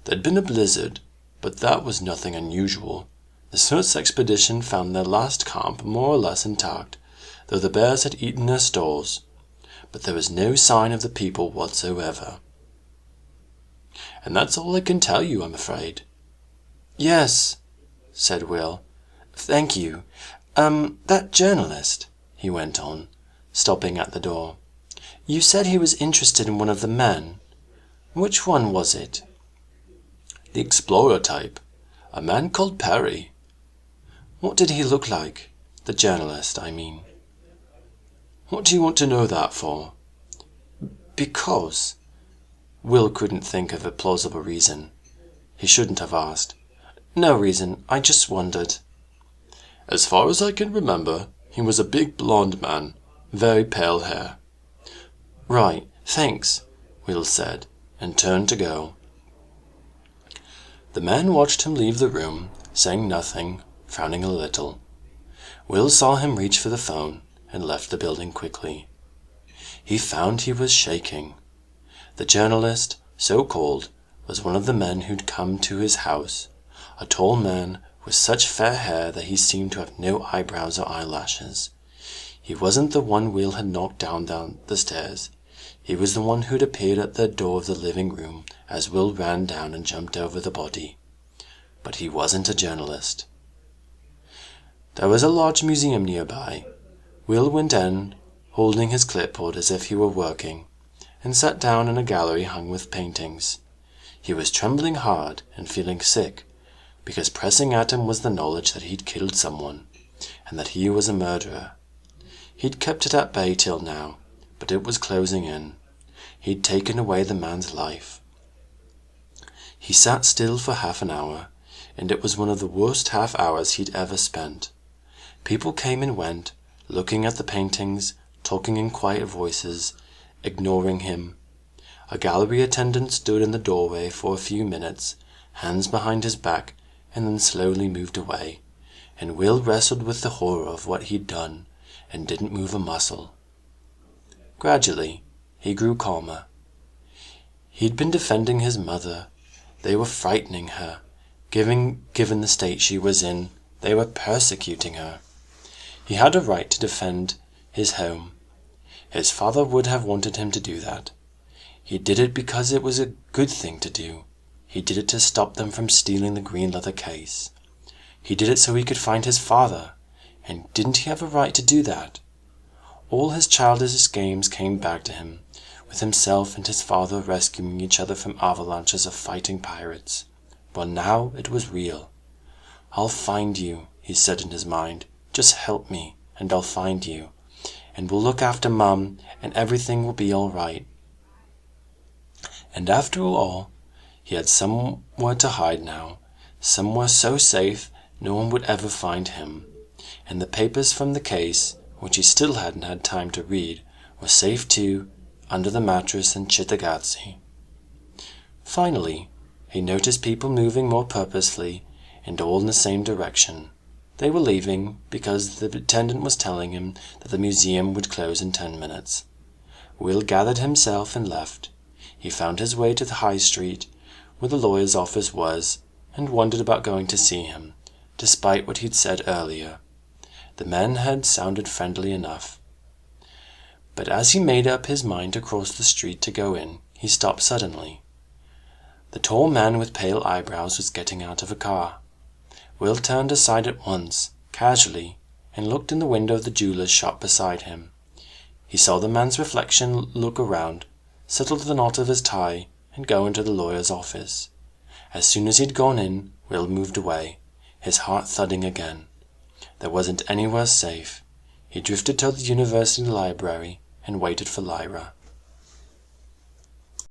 There'd been a blizzard, but that was nothing unusual. The search expedition found their last camp more or less intact, though the bears had eaten their stores, but there was no sign of the people whatsoever. And that's all I can tell you, I'm afraid. Yes, said Will. Thank you. That journalist, he went on, stopping at the door. You said he was interested in one of the men. Which one was it? The explorer type. A man called Perry. What did he look like? The journalist, I mean. What do you want to know that for? Because. Will couldn't think of a plausible reason. He shouldn't have asked. No reason, I just wondered. As far as I can remember, he was a big blond man, very pale hair. Right, thanks, Will said, and turned to go. The man watched him leave the room, saying nothing, frowning a little. Will saw him reach for the phone and left the building quickly. He found he was shaking. The journalist, so called, was one of the men who'd come to his house, a tall man with such fair hair that he seemed to have no eyebrows or eyelashes. He wasn't the one Will had knocked down the stairs. He was the one who'd appeared at the door of the living room as Will ran down and jumped over the body. But he wasn't a journalist. There was a large museum nearby. Will went in, holding his clipboard as if he were working, and sat down in a gallery hung with paintings. He was trembling hard and feeling sick, because pressing at him was the knowledge that he'd killed someone, and that he was a murderer. He'd kept it at bay till now, but it was closing in. He'd taken away the man's life. He sat still for half an hour, and it was one of the worst half hours he'd ever spent. People came and went, looking at the paintings, talking in quiet voices, ignoring him. A gallery attendant stood in the doorway for a few minutes, hands behind his back, and then slowly moved away, and Will wrestled with the horror of what he'd done, and didn't move a muscle. Gradually, he grew calmer. He'd been defending his mother. They were frightening her. Given the state she was in, they were persecuting her. He had a right to defend his home. His father would have wanted him to do that. He did it because it was a good thing to do. He did it to stop them from stealing the green leather case. He did it so he could find his father, and didn't he have a right to do that? All his childish games came back to him, with himself and his father rescuing each other from avalanches of fighting pirates. Well, now it was real. "I'll find you," he said in his mind. "Just help me, and I'll find you. And we'll look after Mum, and everything will be all right." And after all, he had somewhere to hide now, somewhere so safe no one would ever find him. And the papers from the case, which he still hadn't had time to read, were safe too, under the mattress in Cittagazze. Finally, he noticed people moving more purposefully, and all in the same direction. They were leaving, because the attendant was telling him that the museum would close in 10 minutes. Will gathered himself and left. He found his way to the High Street, where the lawyer's office was, and wondered about going to see him, despite what he'd said earlier. The men had sounded friendly enough. But as he made up his mind to cross the street to go in, he stopped suddenly. The tall man with pale eyebrows was getting out of a car. Will turned aside at once, casually, and looked in the window of the jeweller's shop beside him. He saw the man's reflection look around, settle the knot of his tie, and go into the lawyer's office. As soon as he'd gone in, Will moved away, his heart thudding again. There wasn't anywhere safe. He drifted to the university library and waited for Lyra.